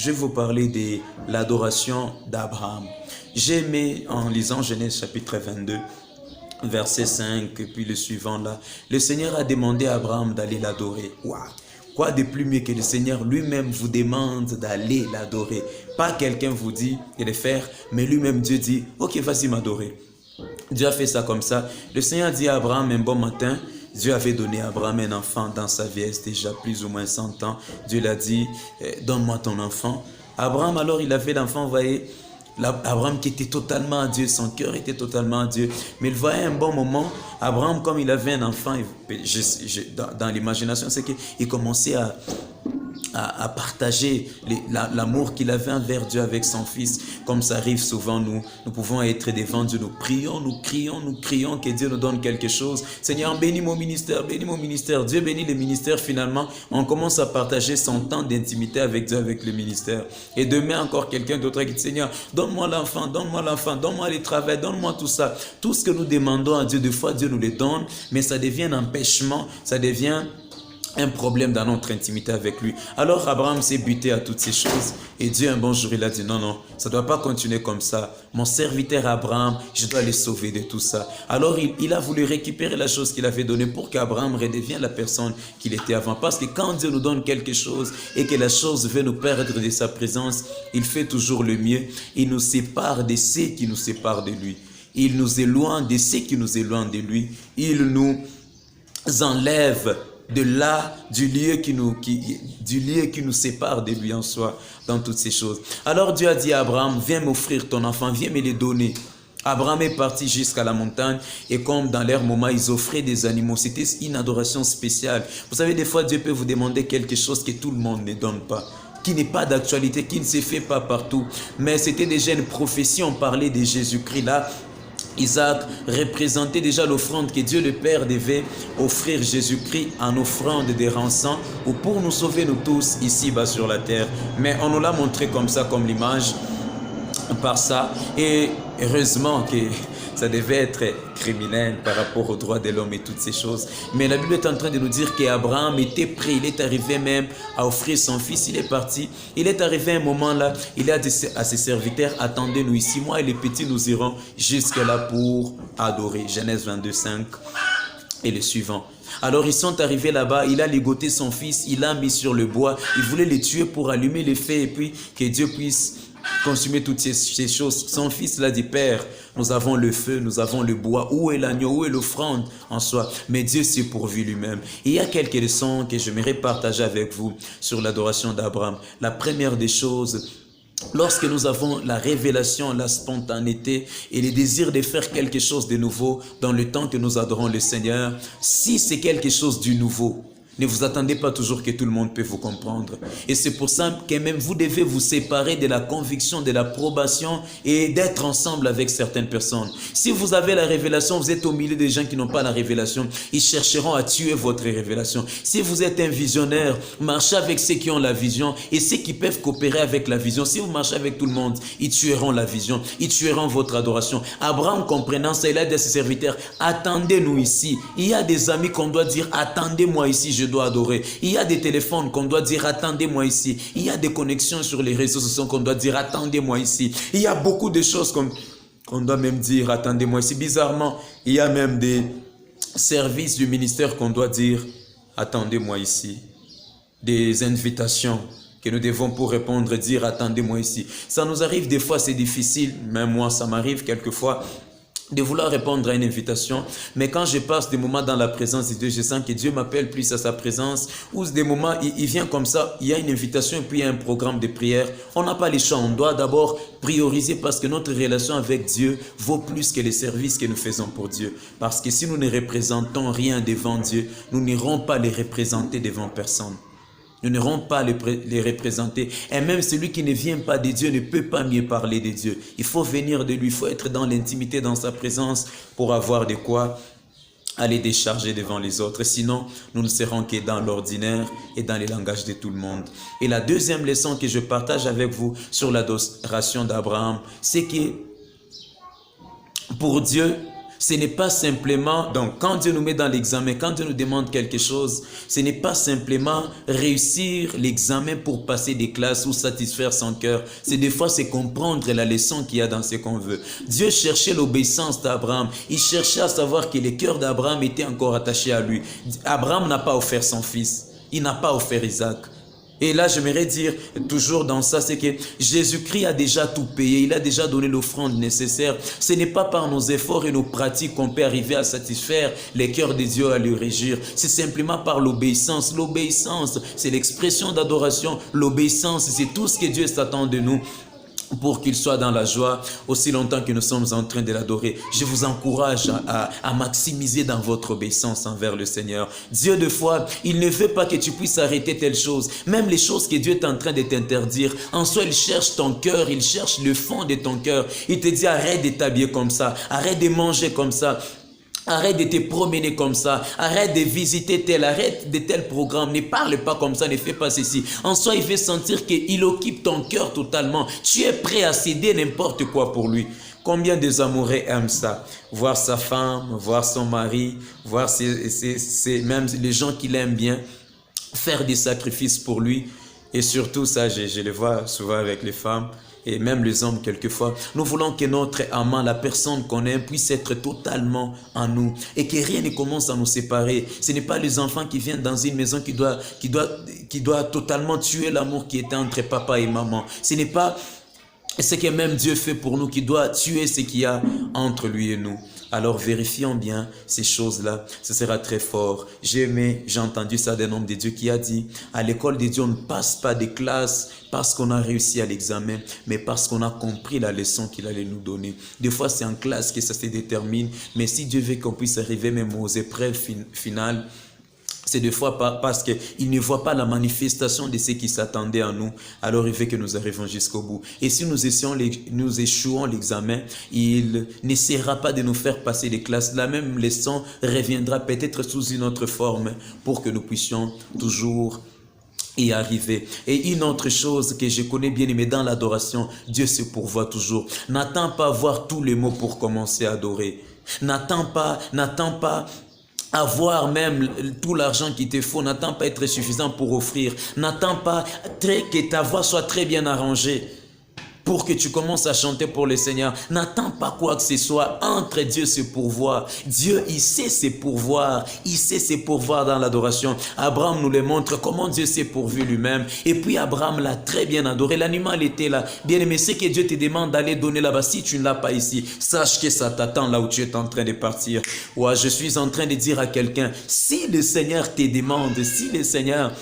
je vais vous parler de l'adoration d'Abraham. J'ai aimé en lisant Genèse chapitre 22, verset 5, et puis le suivant là. Le Seigneur a demandé à Abraham d'aller l'adorer. Waouh! Quoi de plus mieux que le Seigneur lui-même vous demande d'aller l'adorer. Pas quelqu'un vous dit de le faire, mais lui-même Dieu dit, ok, vas-y m'adorer. Dieu a fait ça comme ça. Le Seigneur dit à Abraham un bon matin, Dieu avait donné à Abraham un enfant dans sa vieillesse, déjà plus ou moins 100 ans. Dieu l'a dit, donne-moi ton enfant. Abraham alors il avait l'enfant, vous voyez, Abraham qui était totalement à Dieu, son cœur était totalement à Dieu. Mais il voyait un bon moment, Abraham comme il avait un enfant, dans l'imagination, c'est qu'il commençait à partager l'amour qu'il avait envers Dieu avec son fils. Comme ça arrive souvent, nous pouvons être devant Dieu, nous prions, nous crions que Dieu nous donne quelque chose. Seigneur, bénis mon ministère, Dieu bénit le ministère. Finalement, on commence à partager son temps d'intimité avec Dieu, avec le ministère. Et demain, encore quelqu'un d'autre qui dit, Seigneur, donne-moi l'enfant, donne-moi le travail, donne-moi tout ça. Tout ce que nous demandons à Dieu, des fois, Dieu nous le donne, mais ça devient un empêchement, ça devient un problème dans notre intimité avec lui. Alors Abraham s'est buté à toutes ces choses et Dieu un bon jour il a dit non, ça ne doit pas continuer comme ça. Mon serviteur Abraham, je dois le sauver de tout ça. Alors il a voulu récupérer la chose qu'il avait donnée pour qu'Abraham redevienne la personne qu'il était avant. Parce que quand Dieu nous donne quelque chose et que la chose veut nous perdre de sa présence, il fait toujours le mieux. Il nous sépare de ceux qui nous séparent de lui. Il nous éloigne de ceux qui nous éloignent de lui. Il nous enlève de là, du lieu qui nous sépare de lui en soi, dans toutes ces choses. Alors Dieu a dit à Abraham, viens m'offrir ton enfant, viens me le donner. Abraham est parti jusqu'à la montagne et comme dans leur moment, ils offraient des animaux. C'était une adoration spéciale. Vous savez, des fois, Dieu peut vous demander quelque chose que tout le monde ne donne pas, qui n'est pas d'actualité, qui ne se fait pas partout. Mais c'était déjà une prophétie, on parlait de Jésus-Christ là. Isaac représentait déjà l'offrande que Dieu le Père devait offrir Jésus-Christ en offrande des rançons ou pour nous sauver nous tous ici-bas sur la terre. Mais on nous l'a montré comme ça, comme l'image, par ça. Et heureusement que ça devait être criminel par rapport aux droits de l'homme et toutes ces choses. Mais la Bible est en train de nous dire qu'Abraham était prêt, il est arrivé même à offrir son fils, il est parti. Il est arrivé à un moment là, il a dit à ses serviteurs, attendez-nous ici, moi et les petits nous irons jusque là pour adorer. Genèse 22, 5 et le suivant. Alors ils sont arrivés là-bas, il a ligoté son fils, il l'a mis sur le bois, il voulait le tuer pour allumer le feu et puis que Dieu puisse consumer toutes ces choses. Son fils l'a dit, Père, nous avons le feu, nous avons le bois, où est l'agneau, où est l'offrande en soi? Mais Dieu s'est pourvu lui-même. Et il y a quelques leçons que j'aimerais partager avec vous sur l'adoration d'Abraham. La première des choses, lorsque nous avons la révélation, la spontanéité et le désir de faire quelque chose de nouveau dans le temps que nous adorons le Seigneur, si c'est quelque chose du nouveau, ne vous attendez pas toujours que tout le monde peut vous comprendre. Et c'est pour ça que même vous devez vous séparer de la conviction, de l'approbation et d'être ensemble avec certaines personnes. Si vous avez la révélation, vous êtes au milieu des gens qui n'ont pas la révélation. Ils chercheront à tuer votre révélation. Si vous êtes un visionnaire, marchez avec ceux qui ont la vision et ceux qui peuvent coopérer avec la vision. Si vous marchez avec tout le monde, ils tueront la vision. Ils tueront votre adoration. Abraham, comprenant ça, il a dit à ses serviteurs, attendez-nous ici. Il y a des amis qu'on doit dire, attendez-moi ici, je dois adorer. Il y a des téléphones qu'on doit dire attendez-moi ici. Il y a des connexions sur les réseaux sociaux qu'on doit dire attendez-moi ici. Il y a beaucoup de choses qu'on doit même dire attendez-moi ici. Bizarrement, il y a même des services du ministère qu'on doit dire attendez-moi ici. Des invitations que nous devons pour répondre dire attendez-moi ici. Ça nous arrive des fois, c'est difficile. Même moi, ça m'arrive quelquefois de vouloir répondre à une invitation, mais quand je passe des moments dans la présence de Dieu, je sens que Dieu m'appelle plus à sa présence, ou des moments, il vient comme ça, il y a une invitation et puis il y a un programme de prière. On n'a pas les choix, on doit d'abord prioriser parce que notre relation avec Dieu vaut plus que les services que nous faisons pour Dieu. Parce que si nous ne représentons rien devant Dieu, nous n'irons pas les représenter devant personne. Nous n'irons pas les représenter. Et même celui qui ne vient pas de Dieu ne peut pas mieux parler de Dieu. Il faut venir de lui, il faut être dans l'intimité, dans sa présence pour avoir de quoi aller décharger devant les autres. Sinon, nous ne serons que dans l'ordinaire et dans les langages de tout le monde. Et la deuxième leçon que je partage avec vous sur l'adoration d'Abraham, c'est que pour Dieu, Ce n'est pas simplement, donc quand Dieu nous met dans l'examen, quand Dieu nous demande quelque chose, ce n'est pas simplement réussir l'examen pour passer des classes ou satisfaire son cœur. C'est des fois, c'est comprendre la leçon qu'il y a dans ce qu'on veut. Dieu cherchait l'obéissance d'Abraham. Il cherchait à savoir que le cœur d'Abraham était encore attaché à lui. Abraham n'a pas offert son fils. Il n'a pas offert Isaac. Et là, j'aimerais dire, toujours dans ça, c'est que Jésus-Christ a déjà tout payé. Il a déjà donné l'offrande nécessaire. Ce n'est pas par nos efforts et nos pratiques qu'on peut arriver à satisfaire les cœurs de Dieu, à le régir. C'est simplement par l'obéissance. L'obéissance, c'est l'expression d'adoration. L'obéissance, c'est tout ce que Dieu s'attend de nous, pour qu'il soit dans la joie aussi longtemps que nous sommes en train de l'adorer. Je vous encourage à maximiser dans votre obéissance envers le Seigneur. Dieu, de foi, il ne veut pas que tu puisses arrêter telle chose. Même les choses que Dieu est en train de t'interdire, en soi, il cherche ton cœur, il cherche le fond de ton cœur. Il te dit, arrête de t'habiller comme ça, arrête de manger comme ça. Arrête de te promener comme ça, arrête de visiter arrête de tel programme, ne parle pas comme ça, ne fais pas ceci. En soi, il veut sentir qu'il occupe ton cœur totalement. Tu es prêt à céder n'importe quoi pour lui. Combien des amoureux aiment ça? Voir sa femme, voir son mari, voir même les gens qui l'aiment bien, faire des sacrifices pour lui. Et surtout ça, je le vois souvent avec les femmes. Et même les hommes quelquefois, nous voulons que notre amant, la personne qu'on aime, puisse être totalement en nous. Et que rien ne commence à nous séparer. Ce n'est pas les enfants qui viennent dans une maison qui doit totalement tuer l'amour qui était entre papa et maman. Ce n'est pas ce que même Dieu fait pour nous qui doit tuer ce qu'il y a entre lui et nous. Alors vérifions bien ces choses-là, ce sera très fort. J'ai entendu ça d'un homme de Dieu qui a dit, à l'école de Dieu, on ne passe pas des classes parce qu'on a réussi à l'examen, mais parce qu'on a compris la leçon qu'il allait nous donner. Des fois, c'est en classe que ça se détermine, mais si Dieu veut qu'on puisse arriver même aux épreuves finales, c'est des fois parce qu'il ne voit pas la manifestation de ce qui s'attendait à nous. Alors il veut que nous arrivions jusqu'au bout. Et si nous échouons l'examen, il n'essaiera pas de nous faire passer les classes. La même leçon reviendra peut-être sous une autre forme pour que nous puissions toujours y arriver. Et une autre chose que je connais bien aimé dans l'adoration, Dieu se pourvoit toujours. N'attends pas voir tous les mots pour commencer à adorer. N'attends pas avoir même tout l'argent qu'il te faut, n'attends pas être suffisant pour offrir, n'attends pas que ta voix soit très bien arrangée pour que tu commences à chanter pour le Seigneur. N'attends pas quoi que ce soit, entre Dieu se pourvoir. Dieu, il sait se pourvoir, il sait se pourvoir dans l'adoration. Abraham nous le montre comment Dieu s'est pourvu lui-même. Et puis Abraham l'a très bien adoré, l'animal était là. Bien aimé, c'est que Dieu te demande d'aller donner là-bas. Si tu ne l'as pas ici, sache que ça t'attend là où tu es en train de partir. Ouais, je suis en train de dire à quelqu'un, si le Seigneur te demande, si le Seigneur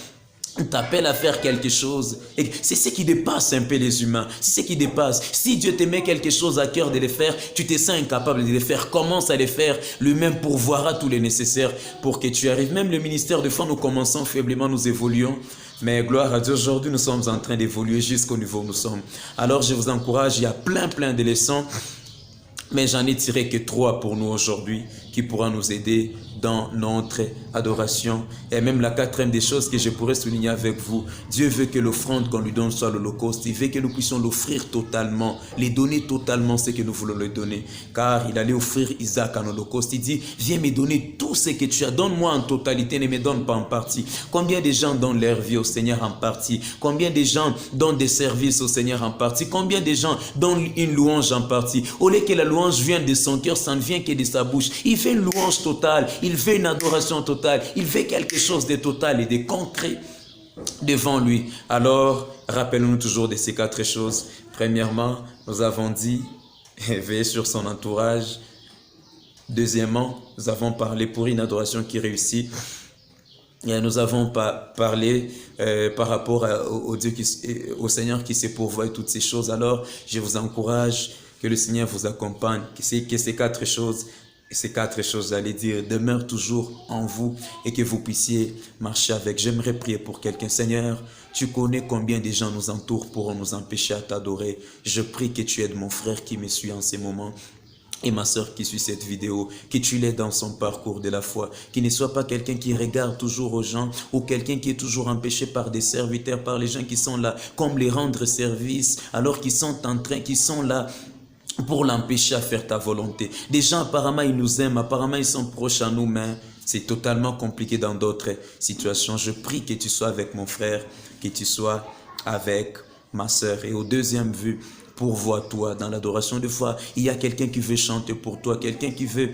t'appelle à faire quelque chose, et c'est ce qui dépasse un peu les humains, c'est ce qui dépasse. Si Dieu te met quelque chose à cœur de le faire, tu te sens incapable de le faire, commence à le faire, lui-même pourvoira tout le nécessaire pour que tu arrives. Même le ministère de foi, nous commençons faiblement, nous évoluons, mais gloire à Dieu, aujourd'hui nous sommes en train d'évoluer jusqu'au niveau où nous sommes. Alors je vous encourage, il y a plein de leçons, mais j'en ai tiré que 3 pour nous aujourd'hui, qui pourra nous aider dans notre adoration. Et même la 4e des choses que je pourrais souligner avec vous, Dieu veut que l'offrande qu'on lui donne soit l'Holocauste. Il veut que nous puissions l'offrir totalement, les donner totalement ce que nous voulons lui donner. Car il allait offrir Isaac en Holocauste. Il dit, viens me donner tout ce que tu as. Donne-moi en totalité, ne me donne pas en partie. Combien de gens donnent leur vie au Seigneur en partie? Combien de gens donnent des services au Seigneur en partie? Combien de gens donnent une louange en partie? Au lieu que la louange vienne de son cœur, ça ne vient que de sa bouche. Il fait une louange totale, il fait une adoration totale, il fait quelque chose de total et de concret devant lui. Alors, rappelons-nous toujours de ces 4 choses. Premièrement, nous avons dit, veiller sur son entourage. Deuxièmement, nous avons parlé pour une adoration qui réussit. Et nous avons parlé par rapport au Seigneur qui se pourvoit et toutes ces choses. Alors, je vous encourage que le Seigneur vous accompagne, que ces 4 choses, j'allais dire, demeurent toujours en vous et que vous puissiez marcher avec. J'aimerais prier pour quelqu'un. Seigneur, tu connais combien de gens nous entourent pour nous empêcher à t'adorer. Je prie que tu aides mon frère qui me suit en ces moments et ma sœur qui suit cette vidéo, que tu l'aides dans son parcours de la foi, qu'il ne soit pas quelqu'un qui regarde toujours aux gens ou quelqu'un qui est toujours empêché par des serviteurs, par les gens qui sont là, comme les rendre service, alors qu'ils sont là pour l'empêcher à faire ta volonté. Des gens, apparemment, ils nous aiment, apparemment, ils sont proches à nous, mais c'est totalement compliqué dans d'autres situations. Je prie que tu sois avec mon frère, que tu sois avec ma sœur. Et au deuxième vue, pourvois-toi dans l'adoration de foi. Il y a quelqu'un qui veut chanter pour toi, quelqu'un qui veut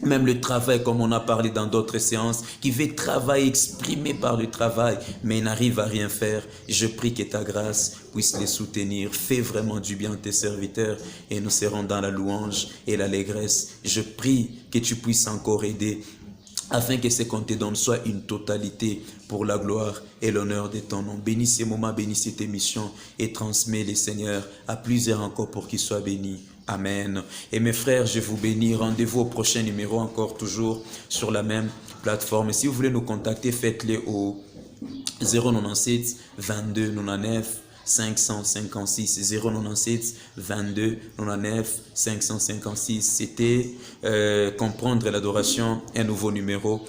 même le travail, comme on a parlé dans d'autres séances, qui veut travailler, exprimer par le travail, mais n'arrive à rien faire. Je prie que ta grâce puisse les soutenir. Fais vraiment du bien à tes serviteurs et nous serons dans la louange et l'allégresse. Je prie que tu puisses encore aider afin que ce qu'on te donne soit une totalité pour la gloire et l'honneur de ton nom. Bénis ces moments, bénis cette émission et transmets les Seigneurs à plusieurs encore pour qu'ils soient bénis. Amen. Et mes frères, je vous bénis. Rendez-vous au prochain numéro, encore toujours sur la même plateforme. Et si vous voulez nous contacter, faites-le au 097 22 99 556 097 22 99 556. C'était comprendre l'adoration, un nouveau numéro.